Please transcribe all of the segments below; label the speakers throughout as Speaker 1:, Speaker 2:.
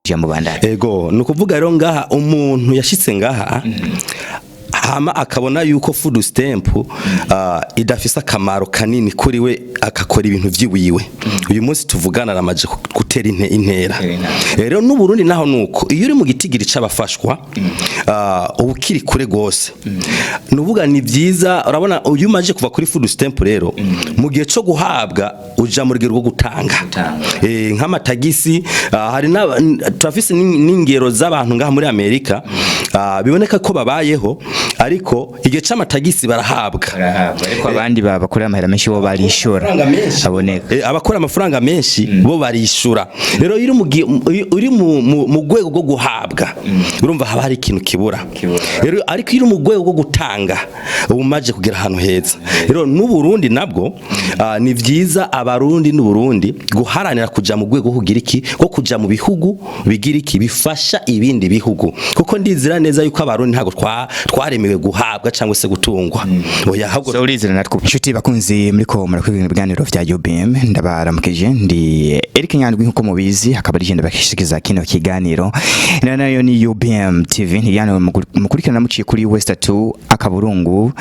Speaker 1: jambo bandari
Speaker 2: ego nukuvuga rero ngaha umuntu yashitse ngaha hama akabona yuko food stamp idafisa akamaro kanini kuri we akakora ibintu vyiwiwe uyu munsi tuvugana aramaje gutera intera rero n'u Burundi naho nuko iyo uri mu gitigiri c'abafashwa ubukiri kure gose nuvuga ni vyiza urabona uyu maje kuva kuri food stamp rero mu gihe cyo guhabwa uja mu rugero rwo gutanga nk'amatagisi hari turafise n'ingero z'abantu ngaha muri Amerika biboneka ko babayeho ariko igihe c'amatagisi barahabwa
Speaker 1: ariko abandi bakora amahera menshi bo barishura aboneka
Speaker 2: abakora amafaranga menshi bo barishura rero uri mu gwego rwo guhabwa urumva haba hari ikintu kibura rero ariko iri mu gwego rwo gutanga umaje kugira ahantu heza rero n'u Burundi nabwo ni vyiza Abarundi n'u Burundi guharanira kuja mu gwego kugira iki ko kuja mu bihugu bigira iki bifasha ibindi bihugu kuko ndizira neza yuko Abarundi ntago twaremewe guhabwa cyangwa se gutungwa oya ahubwo
Speaker 1: so urizira natwe inshuti bakunzi muri ko murakwiga ibiganiro vya UBM ndabaramukije ndi Eric Nyandwi nkuko mubizi hakaba ari genda bakishikiza kino kiganiro nayo ni UBM TV ntibyana mukurikirana muciye kuri West 2 akaburungu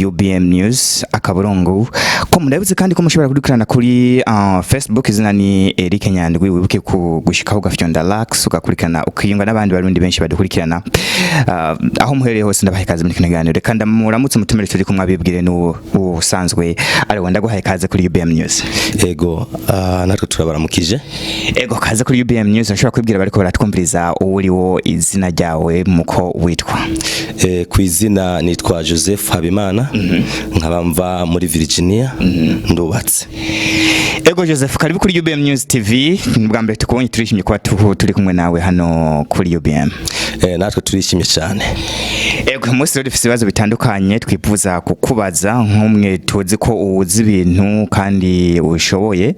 Speaker 1: UBM News akaburungu ko murabize kandi ko mushobora kudukurana kuri Facebook izina ni Eric Nyandwi wibuke gushikaho gafyonda lax ugakurikirana ukiyunga n'abandi barundi benshi badukurikirana aho muhereye hose ndabaha ikaze muri kiganiro reka ndamuramutse mutumire turi kumwe abibwire n'usanzwe ari wenda guhaye ikaze kuri UBM News
Speaker 2: ego natwe turabaramukije
Speaker 1: ego kaze kuri UBM News nshobora kwibwira bariko baratwumviriza uriwo izina ryawe muko witwa
Speaker 2: ku izina nitwa Joseph Habimana nkabamva muri Virginia ndubatse
Speaker 1: ego Joseph karibu kuri UBM News TV bwa mbere tukubonye turishimye kuba turi kumwe nawe hano kuri UBM
Speaker 2: natwe turishimye cyane
Speaker 1: ego umunsi rero dufite ibibazo bitandukanye twifuza kukubaza nk'umwe tuzi ko uzi ibintu kandi ushoboye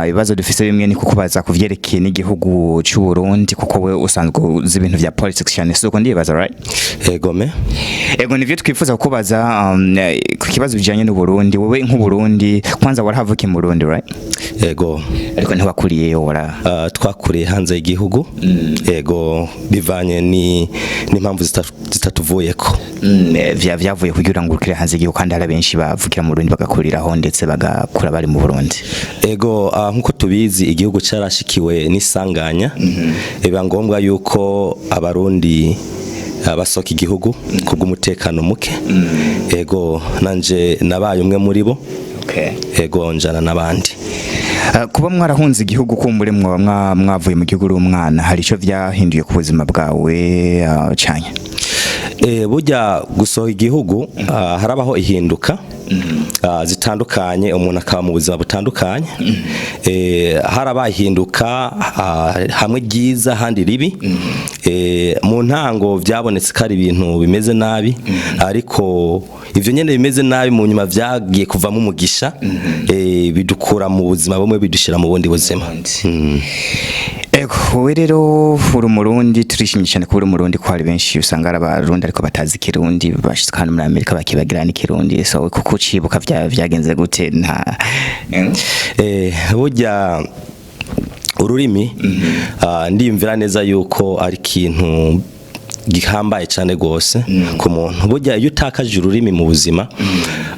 Speaker 1: ibibazo dufite bimwe ni kukubaza kuvyerekeye n'igihugu cy'u Burundi kuko we usanzwe uzi ibintu vya politics cyane soko ndibaza right ego nivyo twifuza kukubaza ku kibazo bijanye n'u Burundi wowe nk'u Burundi kwanza warahavuka mu Burundi right
Speaker 2: ego
Speaker 1: ariko ntibakuriye ora
Speaker 2: twakuriye hanze y'igihugu ego bivanye n'impamvu zitatuvuyeko
Speaker 1: vyavuye kugira ngo ukire hanze y'igihugu kandi hari benshi bavukira mu Burundi bagakuriraho ndetse bagakura bari mu Burundi
Speaker 2: ego nkuko tubizi igihugu carashikiwe n'isanganya biba ngombwa yuko Abarundi basoka igihugu kubw'umutekano muke ego nanje nabaye umwe muri bo ego njana nabandi
Speaker 1: kuba mwarahunze igihugu kumbure mwavuye mu gihugu umwana hari ico vyahinduye ku buzima bwawe cyane
Speaker 2: burya gusohoka igihugu harabaho ihinduka zitandukanye umuntu akaba mu buzima butandukanye harabaye ihinduka hamwe ryiza handi ribi mu ntango vyabonetse ko ari ibintu bimeze nabi ariko ivyo nyene bimeze nabi mu nyuma vyagiye kuvamo umugisha bidukura mu buzima bumwe bidushira mu bundi buzima
Speaker 1: ego we rero uri umurundi turishimye cyane ko uri umurundi ko hari benshi usanga ari abarundi ariko batazi kirundi bashitse hano muri Amerika bakibagira n'ikirundi so kuko ucibuka vyagenze gute nta
Speaker 2: burya ururimi ndiyumvira neza yuko ari ikintu gihambaye cyane gose ku muntu burya iyo utakaje ururimi mu buzima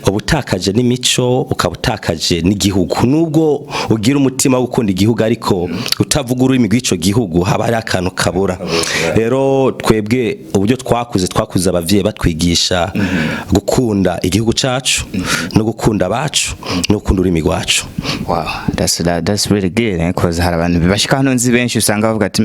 Speaker 2: ubutakaje n'imico ukabutakaje n'igihugu nubwo ugira umutima wo gukunda igihugu ariko utavuga ururimi rw'ico gihugu haba ari akantu kabura rero twebwe uburyo twakuze abavyeyi batwigisha gukunda igihugu cacu no gukunda abacu no gukunda ururimi rwacu
Speaker 1: wow that's really good because hari abantu bashika hano nzi benshi usanga bavuga ati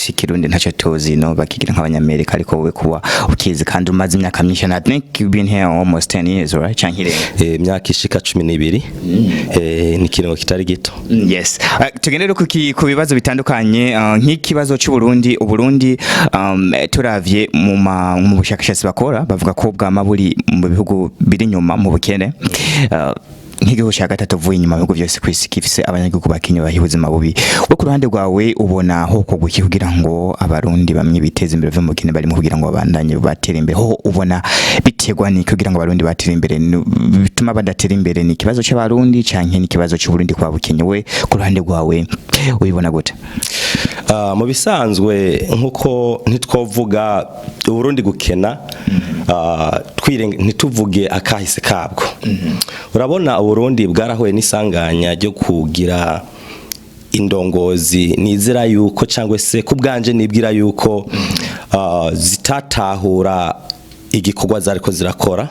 Speaker 1: ikirundi ntacyo tuzi no bakigira nk'abanyamerika ariko wowe kuba ukizi kandi umaze imyaka myinshi and I think you've been here almost 10 years right chankire
Speaker 2: imyaka ishika 12 ni kiringo kitari gito
Speaker 1: yes tugendere ku bibazo bitandukanye nk'ikibazo cy'u Burundi uburundi turavye mu bushakashatsi bakora bavuga ko bwa maburi mu bihugu biri nyuma mu bukene nk'igihugu cya gatatu vuye inyuma bigo byose kwisi kifise abanyagihugu bakinye bahi ubuzima bubi we ku ruhande rwawe ubona ho ko guki kugira ngo abarundi bamwe biteze imbere bave mu kine bari mu kugira ngo babandanye batera imbere ho ubona biterwa ni kugira ngo abarundi batera imbere bituma badatera imbere ni kibazo cy'abarundi canke ni kibazo cy'uburundi kwa bukenye we ku ruhande rwawe ubibona gute?
Speaker 2: Mu bisanzwe nkuko ntitwovuga uburundi gukena ntituvuge akahise kabwo. Urabona uburundi bwarahuye n'isanganya ryo kugira indongozi nizera yuko cyangwa se kubganje nibwira yuko zitatahura igikorwa zariko zirakora.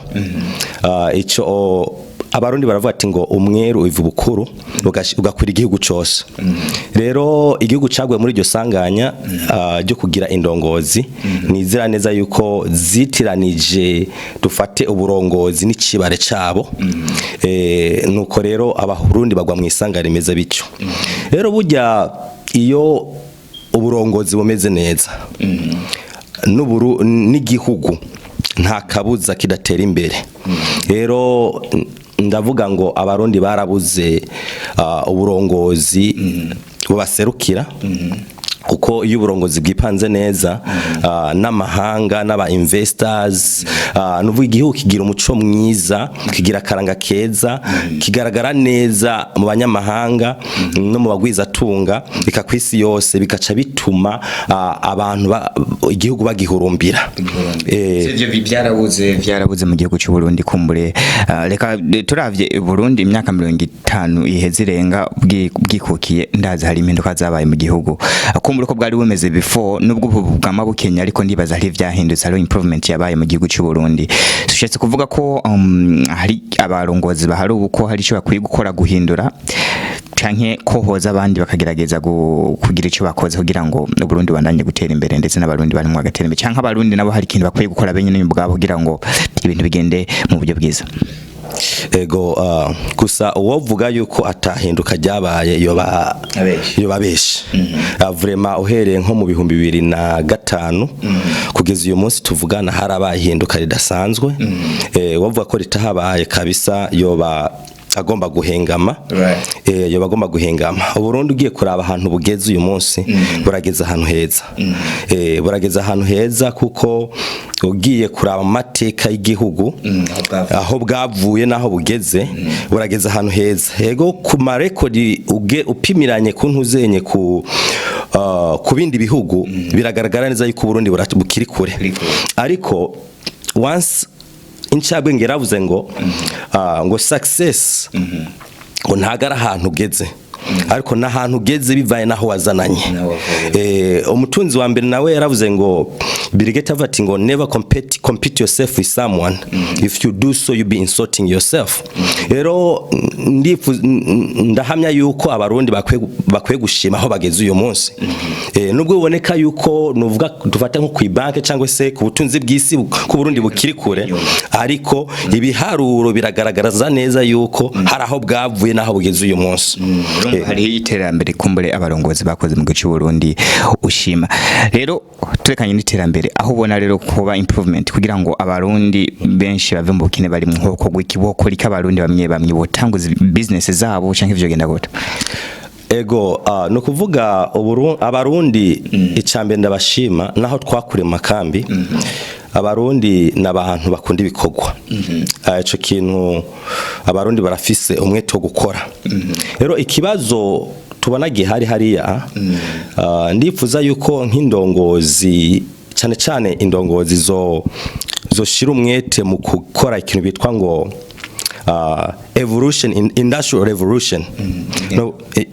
Speaker 2: Ico abarundi baravuga ati ngo umweru uva bukuru ugakwira igihugu cyose. Rero igihugu cagwe muri iryo sanganya ryo kugira indongozi nizera neza yuko zitiranije dufate uburongozi n'icibare cabo. Nuko rero abarundi bagwa mu isanga rimeze bityo. Rero burya iyo uburongozi bumeze neza n'igihugu nta kabuza kidatera imbere. Rero ndavuga ngo abarundi barabuze uburongozi bubaserukira kuko iyo uburongozi bwipanze neza n'amahanga n'aba investors nuvuga igihugu kigira umuco mwiza, kigira karanga keza, kigaragara neza mu banyamahanga no mu bagwiza tunga bikakwisi yose bikaca bituma abantu igihugu bagihurumbira.
Speaker 1: Sivyo byarabuze mu gihugu cy'u Burundi kumbure reka turavye Burundi imyaka 50 iheze irenga bwikukiye ndazi hari impinduka zabaye mu gihugu uko bwari bumeze before nubwo bwama bukenya ariko ndibaza hari vyahindutse hari improvement yabaye mu gihugu cy'u Burundi. Sushetse kuvuga ko hari abarongozi bahari uko hari cyo bakwiye gukora guhindura canke kohoza abandi bakagerageza kugira icyo bakoze kugira ngo Burundi bandanye gutera imbere ndetse n'abarundi bari mu gatera imbere canke abarundi nabo hari ikintu bakwiye gukora benye n'ubwabo kugira ngo ibintu bigende mu buryo bwiza.
Speaker 2: Ego gusa uwovuga yuko atahinduka ryabaye yoba beshi. Vraiment uhereye nko mu 2005 kugeza uyu munsi tuvugana harabaye hinduka ridasanzwe. Wovuga ko ritahabaye kabisa yoba agomba guhengama. Yoba agomba guhengama. Uburundi ugiye kuraba ahantu bugeze uyu munsi burageza ahantu heza. Burageza ahantu heza kuko ugiye kuraba amateka y'igihugu aho bwavuye naho bugeze burageza ahantu heza. Yego ku marekodi upimiranye ku ntuzenye ku bindi bihugu biragaragara neza yuko Burundi bukiri kure. Ariko once incabwe ngeravuze ngo success ngo ntagara ahantu ugeze ariko nahantu ugeze bivaye naho wazananye. Umutunzi wa mbere nawe yaravuze ngo Birigeta avati ngo never compete yourself with someone, if you do so you be insulting yourself. Rero ndahamya yuko abarundi bakwiye gushima aho bageze uyu munsi. Nubwo biboneka yuko nuvuga dufata nko kwibanke cyangwa se ku butunzi bw'isi ku Burundi bukiri kure ariko ibiharuro biragaragaraza neza yuko hari aho bwavuye naho bugeze uyu munsi.
Speaker 1: Hari iterambere kumbure abarongozi bakoze mu gice Burundi ushima. Rero turekanye n'iterambere aho ubona rero kuba improvement kugira ngo abarundi benshi bave mu bukene bari mu nkoko gw'ikiboko rika abarundi bamwe botanguza business zabo canke ivyo genda gute?
Speaker 2: Ego no kuvuga abarundi icambe ndabashima naho twakure makambi. Abarundi nabantu bakunda ibikorwa. Ico kintu abarundi barafise umwete wo gukora. Rero ikibazo tubona gihari hariya ndifuza yuko nk'indongozi cyane cyane indongozi zo shira umwete mu gukora ikintu bitwa ngo evolution, industrial revolution.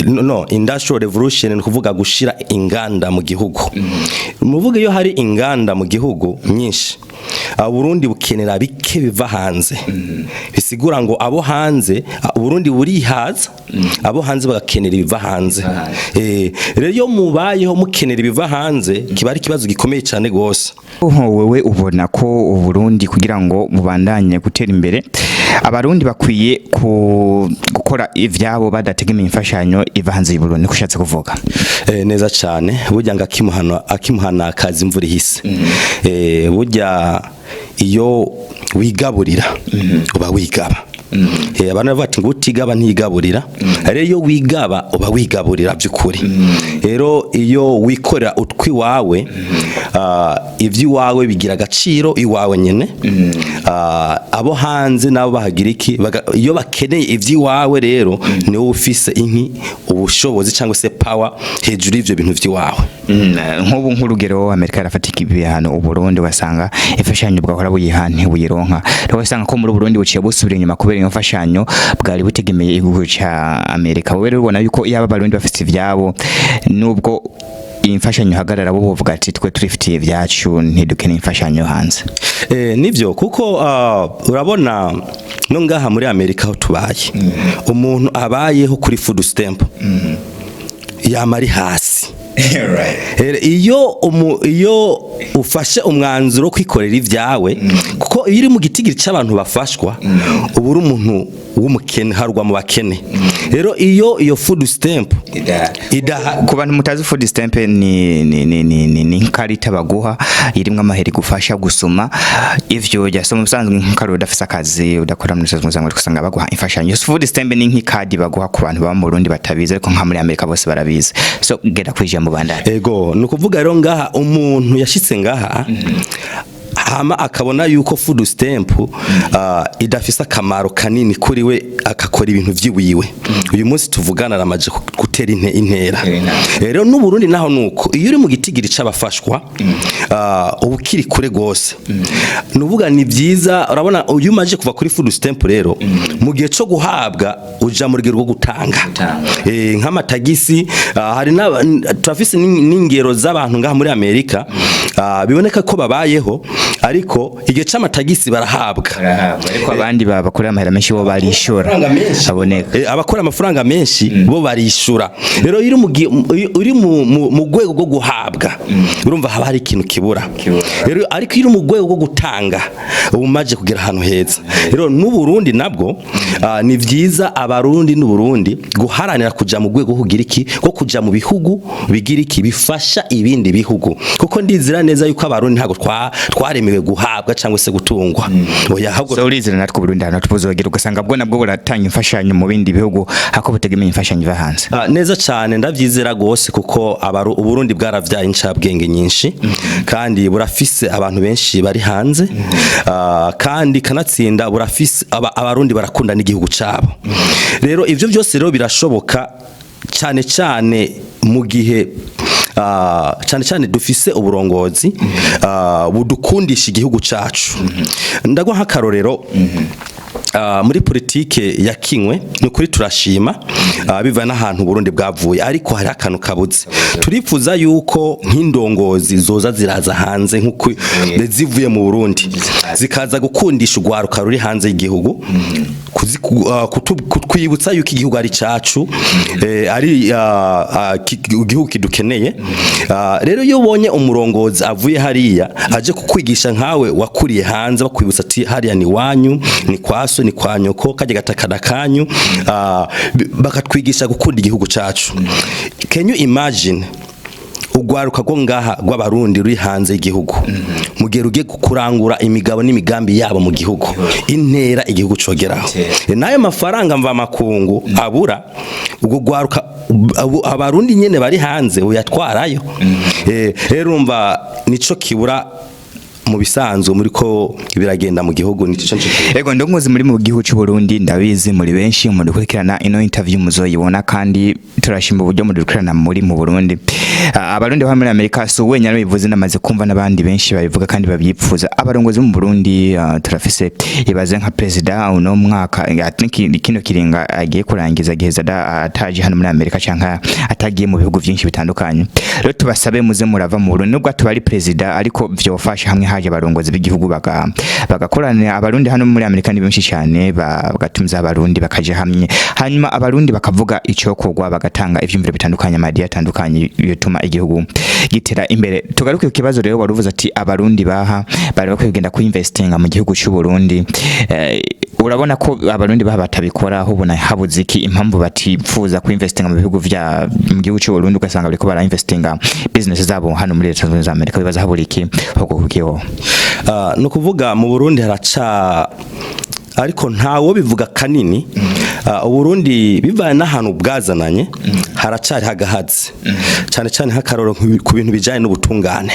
Speaker 2: No, industrial revolution ni kuvuga gushira inganda mu gihugu. Muvuga iyo hari inganda mu gihugu nyinshi Burundi bukenera bike biva hanze. Bisigura ngo abo hanze Burundi burihaza abo hanze bagakenera biva hanze. Rero iyo mubayeho mukenera biva hanze kiba ari kibazo gikomeye cyane gose.
Speaker 1: Wewe ubona ko Burundi kugira ngo bubandanye gutera imbere abarundi bakwiye gukora ivyabo badategemiye imfashanyo iva hanze y'Uburundi kushatse kuvuga?
Speaker 2: Neza cyane burya akimuhana akazi imvura ihise. Burya iyo wigaburira uba wigaba. abantu bavuga ati ngo utigaba ntigaburira rero iyo wigaba uba wigaburira by'ukuri rero iyo wikorera utwi wawe iby'iwawe bigira agaciro iwawe nyene abo hanze nabo bahagira iki iyo bakeneye iby'iwawe rero ni wowe ufise inki ubushobozi cyangwa se power hejuru y'ivyo bintu by'iwawe
Speaker 1: nk'ubu nk'urugero Amerika yarafatika ibihano Uburundi wasanga ifashanyo bwahora buyihane buyironka rero wasanga ko muri Burundi buciye busubira inyuma kubera iyo mfashanyo bwari butegemeye igihugu ca Amerika wowe rero ubona yuko yaba Abarundi bafite ivyabo nubwo imfashanyo hagarara bo buvuga ati twe turifitiye byacu ntidukeneye imfashanyo hanze
Speaker 2: nivyo kuko urabona no ngaha muri Amerika ho tubaye umuntu abayeho kuri food stamp yamari hasi iyo ufashe umwanzuro kwikorera ivyawe kuko iyo iri mu gitigiri cy'abantu bafashwa ubura umuntu w'umukene harwa mu bakene rero iyo food stamp
Speaker 1: ku bantu mutazi food stamp ni nkarita baguha irimwe amaheri gufasha gusoma ivyo jasoma musanzwe nk'akaro udafisa akazi udakora muri sezon zango kusanga baguha imfashanyo food stamp ni nk'ikadi baguha ku bantu ba mu Burundi batabize ariko nka muri Amerika bose barabize so gera kwija mu bandari
Speaker 2: ego nukuvuga rero ngaha umuntu yashitse ngaha hama akabona yuko food stamp idafisa akamaro kanini kuri we akakora ibintu by'iwiwe uyu munsi tuvugana ramaje gutera intera rero n'u Burundi naho nuko iyo uri mu gitigiri c'abafashwa ubukiri kure gose nuvuga ni byiza urabona uyu maje kuva kuri food stamp rero mu gihe cyo guhabwa uja mu rugero rwo gutanga nk'amatagisi hari trafisi n'ingero z'abantu ngaha muri Amerika biboneka ko babayeho ariko igihe c'amatagisi barahabwa
Speaker 1: ariko abandi babakorera amahera menshi bo barishura aboneka
Speaker 2: abakora amafaranga menshi bo barishura rero uri mu gwego rwo guhabwa urumva haba hari ikintu kibura rero ariko iri mu gwego rwo gutanga ubumaje kugera ahantu heza rero n'u Burundi nabwo ni vyiza Abarundi n'u Burundi guharanira kuja mu gwego kugira iki ko kuja mu bihugu bigira iki bifasha ibindi bihugu kuko ndizira neza yuko Abarundi ntago twaremewe guhabwa cyangwa se gutungwa oya ahubwo
Speaker 1: so urizira natwe Burundi hano tubuzogira ugasanga bwo nabwo buratanga imfashanyo mu bindi bihugu hako butegemeye imfashanyo iva hanze
Speaker 2: neza cyane ndavyizera gose kuko Uburundi bwaravyaye incabwenge nyinshi kandi burafise abantu benshi bari hanze kandi kanatsinda burafise Abarundi barakunda n'igihugu cabo rero ivyo byose rero birashoboka cyane mu gihe cyane dufise uburongozi budukundisha igihugu cacu ndagwa nk'akarorero muri politike yakinywe nukuri turashima biva n'ahantu Burundi bwavuye ariko hari akantu kabuze turifuza yuko nk'indongozi zoza ziraza hanze nkuko zivuye mu Burundi zikaza gukundisha ugwaruka ruri hanze y'igihugu kutwibutsa yuko igihugu ari cacu ari igihugu kidukeneye rero iyo ubonye umurongozi avuye hariya aje kukwigisha nkawe wakuriye hanze bakwibutsa ati hariya ni wanyu ni kwaso ni kwa nyoko kajya gatakana kanyu bakatwigisha gukunda igihugu cacu can you imagine ugwaruka go ngaha rw'Abarundi ruri hanze y'igihugu mugero ugiye kurangura imigabo n'imigambi yabo mu gihugu intera igihugu cogeraho nayo mafaranga mva makungu abura ubwo gwaruka Abarundi nyene bari hanze uyatwarayo rero urumva nico kibura mu bisanzwe muri ko biragenda mu gihugu nico
Speaker 1: ego ndongozi muri mu gihugu cy'u Burundi ndabizi muri benshi mu dukurikirana ino interview muzoyibona kandi turashimba uburyo mudukurikirana muri mu Burundi Abarundi bo muri Amerika so wenya bivuze namaze kumva n'abandi benshi babivuga kandi babyipfuza abarongozi mu Burundi turafise ibaze nka president uno mwaka kino kiringa agiye kurangiza giheza ataje hano muri Amerika canka atagiye mu bihugu byinshi bitandukanye rero tubasabe muze murava mu Burundi nubwo tubari president ariko vyofasha hamwe haje abarongozi b'igihugu bagakorana Abarundi hano muri Amerika ni benshi cyane bagatumiza Abarundi bakaje hamwe hanyuma Abarundi bakavuga icokorwa bagatanga ivyumviro bitandukanye amadiya atandukanye yotuma igihugu gitera imbere tugaruke ku kibazo rero waruvuze ati Abarundi bari bakwiye ku investinga mu gihugu cy'u Burundi urabona ko Abarundi batabikora aho ubona habuze iki impamvu batipfuza ku investinga mu bihugu vya mu gihugu cy'u Burundi ugasanga bariko bara investinga business zabo hano muri Leta Zunze za Amerika bibaza habura iki ahubwo kukiho
Speaker 2: no kuvuga mu Burundi haraca ariko ntawo bivuga kanini. Uburundi bivaye n'ahantu bwazananye haracari hagahaze cyane cyane hakaroro ku bintu bijanye n'ubutungane.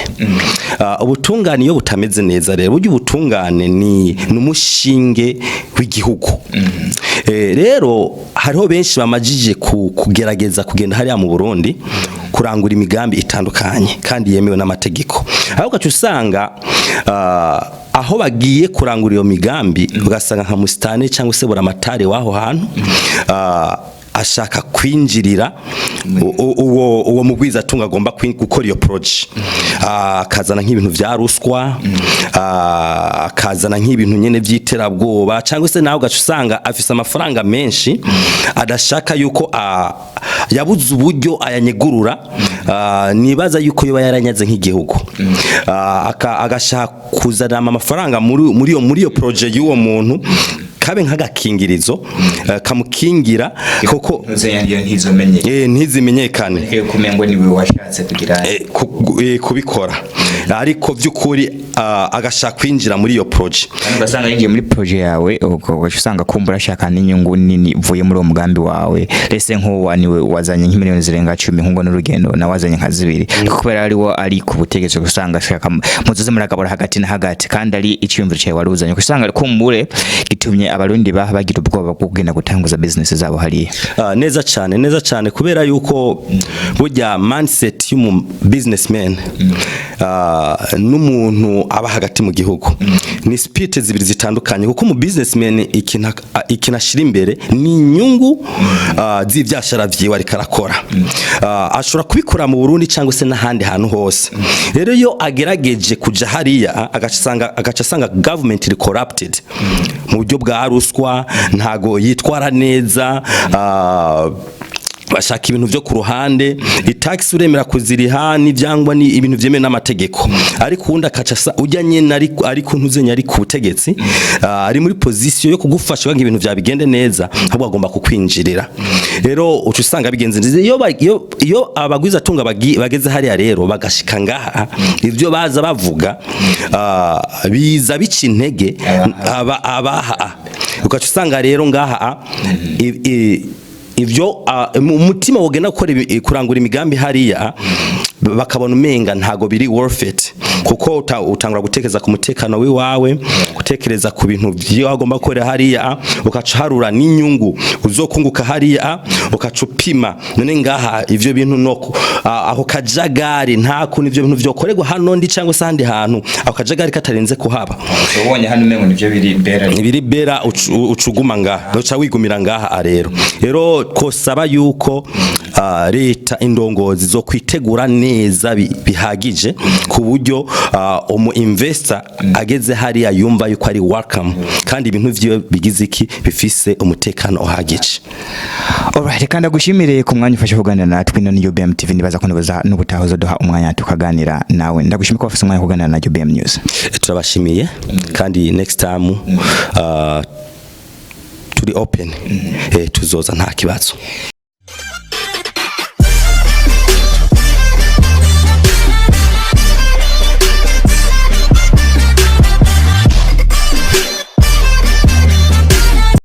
Speaker 2: Ubutungane iyo butameze neza rero buryo ubutungane ni umushinge w'igihugu. Rero hariho benshi bamajije kugerageza kugenda hariya mu Burundi kurangura imigambi itandukanye kandi yemewe n'amategeko, ahubwo usanga aho bagiye kurangura iyo migambi ugasanga nka musitani cyangwa se buramatari waho hantu ashaka kwinjirira uwo mugwiza atunga agomba gukora iyo project, akazana nk'ibintu vya ruswa, akazana nk'ibintu nyene vy'iterabwoba cyangwa se naho ugacusanga afise amafaranga menshi adashaka yuko yabuze uburyo ayanyegurura. Nibaza yuko yoba yaranyaze nk'igihugu, agashaka kuzana amafaranga muri iyo project y'uwo muntu kabe nk'agakingirizo kamukingira koko ntizimenyekane
Speaker 1: kumengo niwe washatse kugira
Speaker 2: kubikora, ariko vy'ukuri agashaka kwinjira muri iyo project
Speaker 1: kandi ugasanga yinjiye muri project yawe usanga kumbura ashaka n'inyungu nini vuye muri uwo mugambi wawe. Lese nk'uwaniwe wazanye nk'imiliyoni zirenga 10 nkungo n'urugendo na wazanye nka 2 kubera ari ku butegetsi usanga ashaka muzoze muragabura hagati na hagati kandi ari icyumviro cyawe waruzanye usanga kumbure gitumye Abarundi bagira ubwoba bwo kugenda gutanguza business zabo hariya.
Speaker 2: Neza cyane kubera yuko burya mindset y'umu businessman n'umuntu aba hagati mu gihugu ni spirit zibiri zitandukanye, kuko mu businessman ikinashira imbere ni inyungu z'ivyashara vyiwe ariko arakora. Ashobora kubikora mu Burundi cyangwa se n'ahandi hantu hose. Rero yo agerageje kuja hariya agacasanga government is corrupted mu buryo bwa ruswa, ntago yitwara neza, bashaka ibintu vyo ku ruhande, itax uremera kuziriha n'ivyangwa ni ibintu vyemeye n'amategeko, ariko undi akacasa ujya nyene ariko ntuzenya ari ku butegetsi, ari muri position yo kugufasha ngo ibintu vyabigende neza, ahubwo agomba kukwinjirira. Rero ucu usanga bigenze nziza iyo abagwiza tunga bageze hariya rero bagashika ngaha, ivyo baza bavuga biza bica intege abaha, ukacu usanga rero ngaha ivyo umutima wogenda kurangura imigambi hariya bakabona umenga ntago biri worth it, kuko utangura gutekereza ku mutekano wiwawe, gutekereza ku bintu vyo agomba gukora hariya, ukacarura n'inyungu uzokunguka hariya, ukacupima none ngaha ivyo bintu noko aho kajagari nta kuntu ivyo bintu vyo korerwa hano ndi cyangwa se handi hantu aho kajagari katarenze kuhaba.
Speaker 1: Ubonye hano umengo nivyo biri
Speaker 2: bera ucuguma ngaha uca wigumira ngaha. Rero kosaba yuko leta indongozi zo kwitegura neza bihagije ku buryo umu investor ageze hariya yumva yuko ari welcome kandi ibintu vyo bigize iki bifise umutekano uhagije.
Speaker 1: Alright, kandi gushimire ku mwanya ufashe kuganira natwe no UBM TV. Nibaza ko n'ubutahozo duha umwanya tukaganira nawe. Ndagushimira ko wafise umwanya kuganira na UBM News.
Speaker 2: Turabashimiye kandi next time turi open tuzoza nta kibazo.